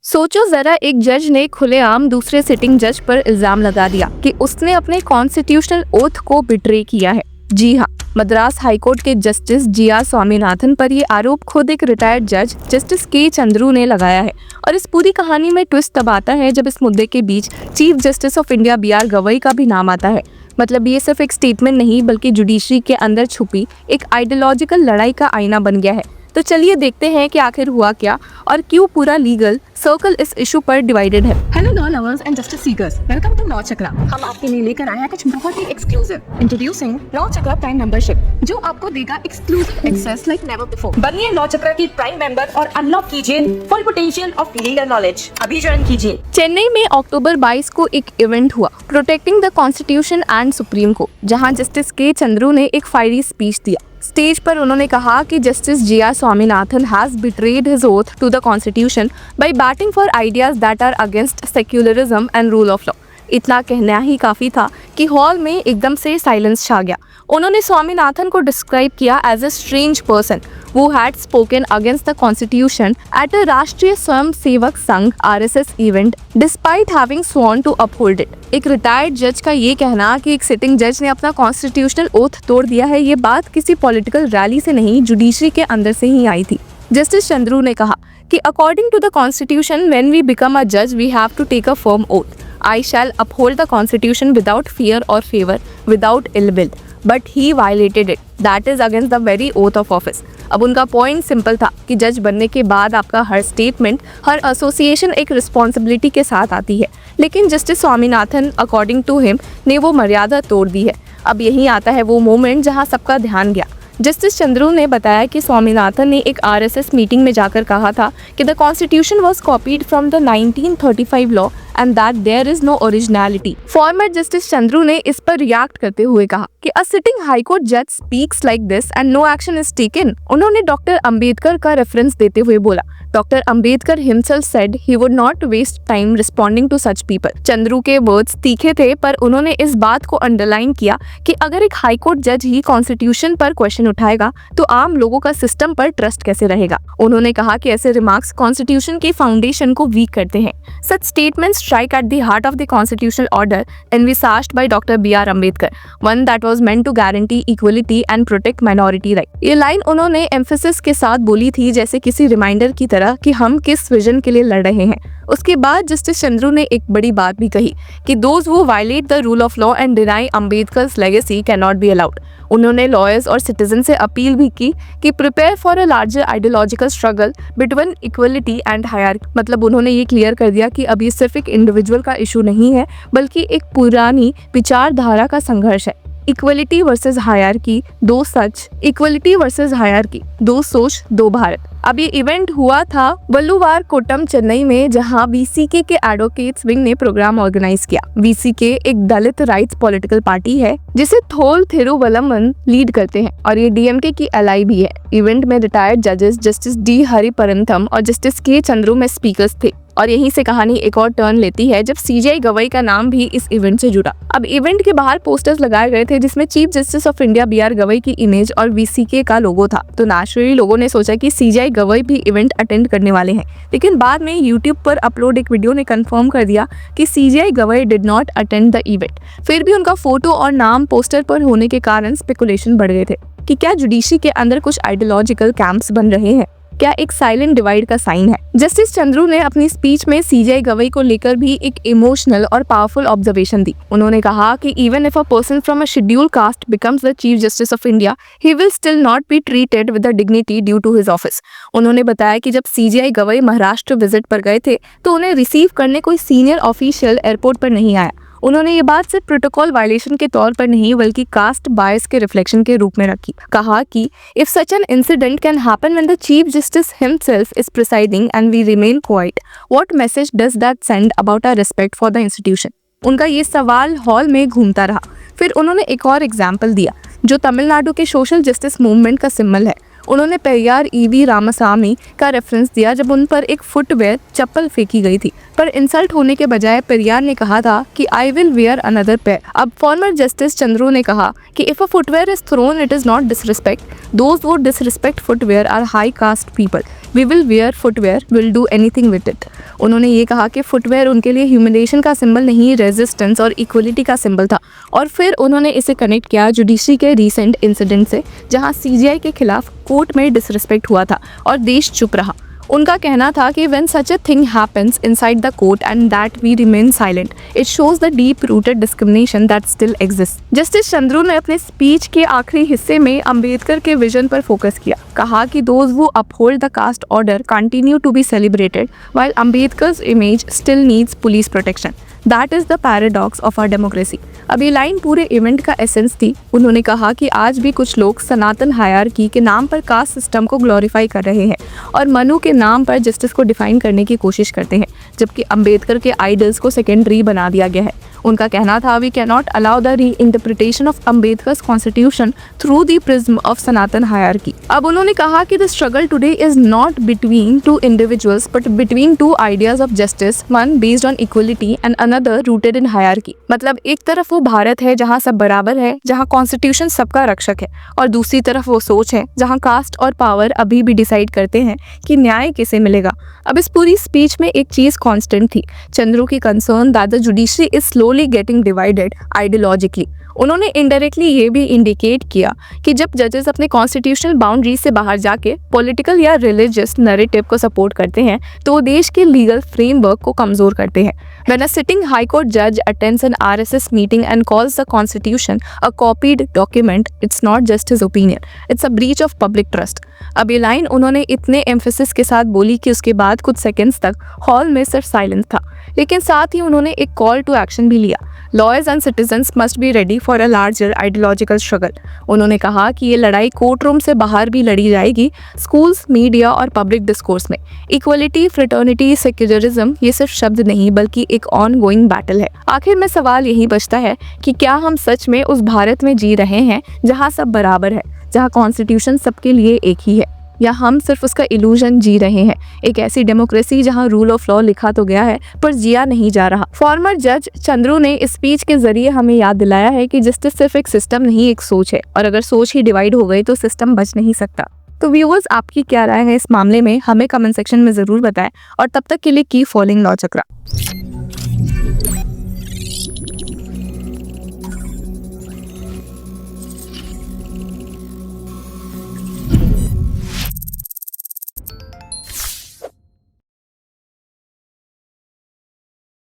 सोचो जरा, एक जज ने खुलेआम दूसरे सिटिंग जज पर इल्जाम लगा दिया कि उसने अपने कॉन्स्टिट्यूशनल ओथ को बिट्रे किया है। जी हाँ, मद्रास हाईकोर्ट के जस्टिस जी.आर. स्वामीनाथन पर ये आरोप खुद एक रिटायर्ड जज जस्टिस के चंद्रू ने लगाया है। और इस पूरी कहानी में ट्विस्ट तब आता है जब इस मुद्दे के बीच chief justice of India B R. Gavai का भी नाम आता है। मतलब ये सिर्फ एक स्टेटमेंट नहीं, बल्कि जुडिशरी के अंदर छुपी एक आइडियोलॉजिकल लड़ाई का आईना बन गया है। तो चलिए देखते हैं कि आखिर हुआ क्या और क्यों पूरा लीगल सर्कल इस इशू पर डिवाइडेड है। Hello law lovers and justice seekers, welcome to law Chakra. हम आपके लिए लेकर आए हैं कुछ बहुत ही exclusive. Introducing law Chakra prime membership, जो आपको देगा exclusive access like never before. बनिए लॉ चक्रा की प्राइम मेंबर और अनलॉक कीजिए full potential of legal knowledge. अभी ज्वाइन कीजिए। चेन्नई में अक्टूबर 22 को एक इवेंट हुआ, protecting the constitution and supreme court, जहां जस्टिस के चंद्रू ने एक फायरी स्पीच दिया। स्टेज पर उन्होंने कहा कि justice G R. Swaminathan has betrayed his oath to the constitution by batting for ideas that are against secularism and rule of law. इतना कहना ही काफी था कि हॉल में एकदम से साइलेंस छा गया। उन्होंने स्वामीनाथन को डिस्क्राइब किया as a strange person who had spoken against the constitution at a राष्ट्रीय स्वयं Sevak Sangh RSS event despite having sworn to uphold it। एक रिटायर्ड जज का ये कहना कि एक सिटिंग जज ने अपना कॉन्स्टिट्यूशनल ओथ तोड़ दिया है, ये बात किसी पॉलिटिकल रैली से नहीं, जुडिशरी के अंदर से ही आई थी। जस्टिस चंद्रू ने कहा कि according to the constitution when we become a जज we have to take a firm oath. I shall uphold the constitution without fear or favor, without ill will, but he violated it. That is against the very oath of office। अब उनका point simple था कि जज बनने के बाद आपका हर स्टेटमेंट, हर एसोसिएशन एक रिस्पॉन्सिबिलिटी के साथ आती है, लेकिन justice Swaminathan according to him ने वो मर्यादा तोड़ दी है। अब यही आता है वो मोमेंट जहाँ सबका ध्यान गया। जस्टिस चंद्रू ने बताया कि स्वामीनाथन ने एक RSS मीटिंग में जाकर कहा था कि the constitution was copied from the 1935 law and that there is no originality. Former justice Chandru ने इस पर रिएक्ट करते हुए कहा कि अ सिटिंग हाई कोर्ट जज speaks like this and no action is taken. उन्होंने डॉक्टर अंबेडकर का रेफरेंस देते हुए बोला, doctor Ambedkar himself said he would not waste time responding to such people. Chandru के वर्ड्स तीखे थे, पर उन्होंने इस बात को अंडरलाइन किया कि अगर एक हाई कोर्ट जज ही कॉन्स्टिट्यूशन पर क्वेश्चन उठाएगा तो आम लोगों का सिस्टम पर ट्रस्ट कैसे रहेगा। उन्होंने कहा कि ऐसे रिमार्क्स कॉन्स्टिट्यूशन के फाउंडेशन को वीक करते हैं। Such statements strike at the heart of the constitutional order envisaged by doctor B R. Ambedkar, one that was meant to guarantee equality and protect minority right. ये लाइन उन्होंने एम्फेसिस के साथ बोली थी, जैसे किसी रिमाइंडर की तरह कि हम किस विजन के लिए लड़ रहे हैं। उसके बाद जस्टिस चंद्रू ने एक बड़ी बात भी कही कि those who violate the rule of law and deny Ambedkar's legacy can not be allowed. उन्होंने लॉयर्स और सिटीजन से अपील भी की कि prepare for a larger ideological struggle between equality and hierarchy. मतलब उन्होंने ये क्लियर कर दिया कि अब ये सिर्फ एक इंडिविजुअल का इशू नहीं है, बल्कि एक पुरानी विचारधारा का संघर्ष है। इक्वलिटी वर्सेस हायरार्की, दो सच, इक्वलिटी वर्सेस हायरार्की, दो सोच, दो भारत। अब ये इवेंट हुआ था वल्लुवार कोट्टम, चेन्नई में, जहां VCK के एडवोकेट्स विंग ने प्रोग्राम ऑर्गेनाइज किया। VCK एक दलित राइट्स पॉलिटिकल पार्टी है जिसे थोल थिरुवल्लमन लीड करते हैं और ये DMK की एलाई भी है। इवेंट में रिटायर्ड जजेस जस्टिस D. हरिपरंथम और जस्टिस के चंद्रू में स्पीकर्स थे। और यहीं से कहानी एक और टर्न लेती है जब CJI गवई का नाम भी इस इवेंट से जुड़ा। अब इवेंट के बाहर पोस्टर्स लगाए गए थे जिसमें chief justice of India B R. Gavai की इमेज और VCK का लोगो था। तो नेचुरली लोगों ने सोचा कि CJI गवई भी इवेंट अटेंड करने वाले हैं, लेकिन बाद में YouTube पर अपलोड एक वीडियो ने कंफर्म कर दिया कि CJI Gavai did not attend the event. फिर भी उनका फोटो और नाम पोस्टर पर होने के कारण स्पेकुलेशन बढ़ गए थे कि क्या जुडिशरी के अंदर कुछ आइडियोलॉजिकल कैंप्स बन रहे हैं, क्या एक साइलेंट डिवाइड का साइन है। जस्टिस चंद्रू ने अपनी स्पीच में CJI गवई को लेकर भी एक इमोशनल और पावरफुल ऑब्जर्वेशन दी। उन्होंने कहा कि even if a person from a scheduled caste becomes the chief justice of India, he will still not be treated with the dignity due to his office. उन्होंने बताया कि जब CJI गवई महाराष्ट्र विजिट पर गए थे तो उन्हें रिसीव करने कोई सीनियर ऑफिशियल एयरपोर्ट पर नहीं आया। उन्होंने ये बात सिर्फ प्रोटोकॉल वायलेशन के तौर पर नहीं, बल्कि कास्ट बायस के रिफ्लेक्शन के रूप में रखी। कहा कि if such an incident can happen when the chief justice himself is presiding and we remain quiet, what message does that send about our respect for the institution. उनका ये सवाल हॉल में घूमता रहा। फिर उन्होंने एक और एग्जाम्पल दिया जो तमिलनाडु के सोशल जस्टिस मूवमेंट का सिंबल है। उन्होंने पेरियार E.V. रामासामी का रेफरेंस दिया जब उन पर एक फुटवेयर चप्पल फेंकी गई थी, पर इंसल्ट होने के बजाय पेरियार ने कहा था कि I will wear another pair. अब फॉर्मर जस्टिस चंद्रू ने कहा कि if a footwear is thrown it is not disrespect, those वो disrespect footwear are high caste people. We will wear footwear, will do anything with it. उन्होंने ये कहा कि footwear उनके लिए ह्यूमिलेशन का सिंबल नहीं, रेजिस्टेंस और इक्वलिटी का सिंबल था। और फिर उन्होंने इसे कनेक्ट किया जुडिशरी के रीसेंट इंसिडेंट से, जहां सीजीआई के खिलाफ कोर्ट में डिसरिस्पेक्ट हुआ था और देश चुप रहा। उनका कहना था कि when such a thing happens inside the court and that we remain silent, it shows the deep-rooted discrimination that still exists। Justice Chandru ने अपने स्पीच के आखिरी हिस्से में अंबेडकर के विजन पर फोकस किया। कहा कि those who uphold the caste order continue to be celebrated while Ambedkar's image still needs police protection। That is the paradox of our democracy। अब ये लाइन पूरे इवेंट का एसेंस थी। उन्होंने कहा कि आज भी कुछ लोग सनातन हायरार्की के नाम पर कास्ट सिस्टम को ग्लोरीफाई कर रहे हैं और मनु के नाम पर जस्टिस को डिफाइन करने की कोशिश करते हैं, जबकि अंबेडकर के आइडल्स को सेकेंडरी बना दिया गया है। उनका कहना था, we can not allow the reinterpretation of Ambedkar's constitution through the prism of Sanatan hierarchy. अब उन्होंने कहा कि the struggle today is not between two individuals but between two ideas of justice, one based on equality and another rooted in hierarchy. मतलब एक तरफ वो भारत है जहाँ सब बराबर है, जहाँ कॉन्स्टिट्यूशन सबका रक्षक है, और दूसरी तरफ वो सोच है जहाँ कास्ट और पावर अभी भी डिसाइड करते हैं कि न्याय किसे मिलेगा। अब इस पूरी स्पीच में एक चीज कांस्टेंट थी, चंद्रू की concern that the judiciary is slowly getting divided ideologically. उन्होंने इनडायरेक्टली ये भी इंडिकेट किया कि जब जजेस अपने कॉन्स्टिट्यूशनल बाउंड्रीज से बाहर जाके पॉलिटिकल या रिलीजियस नैरेटिव को सपोर्ट करते हैं तो वो देश के लीगल फ्रेमवर्क को कमजोर करते हैं। When a sitting high court judge attends an RSS meeting and calls the constitution a copied document, it's not just his opinion, it's a breach of public trust। अब ये लाइन उन्होंने इतने emphasis के साथ बोली कि उसके बाद कुछ सेकंड्स तक हॉल में सिर्फ साइलेंस था, लेकिन साथ ही उन्होंने एक कॉल टू एक्शन भी लिया। Lawyers and citizens must be ready for a larger ideological struggle. उन्होंने कहा कि ये लड़ाई कोर्ट रूम से बाहर भी लड़ी जाएगी, स्कूल्स, मीडिया और पब्लिक डिस्कोर्स में। इक्वलिटी, फ्रेटर्निटी, सेक्युलरिज्म ये सिर्फ शब्द नहीं बल्कि एक ऑन गोइंग बैटल है। आखिर में सवाल यही बचता है कि क्या हम सच में उस भारत में जी रहे हैं जहाँ सब बराबर है, जहाँ कॉन्स्टिट्यूशन सबके लिए एक ही है, या हम सिर्फ उसका इल्यूजन जी रहे हैं, एक ऐसी डेमोक्रेसी जहां रूल ऑफ लॉ लिखा तो गया है पर जिया नहीं जा रहा। फॉर्मर जज चंद्रू ने इस स्पीच के जरिए हमें याद दिलाया है कि जस्टिस सिर्फ एक सिस्टम नहीं, एक सोच है, और अगर सोच ही डिवाइड हो गई तो सिस्टम बच नहीं सकता। तो व्यूअर्स, आपकी क्या राय है इस मामले में, हमें कमेंट सेक्शन में जरूर बताएं, और तब तक के लिए कीप फॉलोइंग लॉ चक्रा।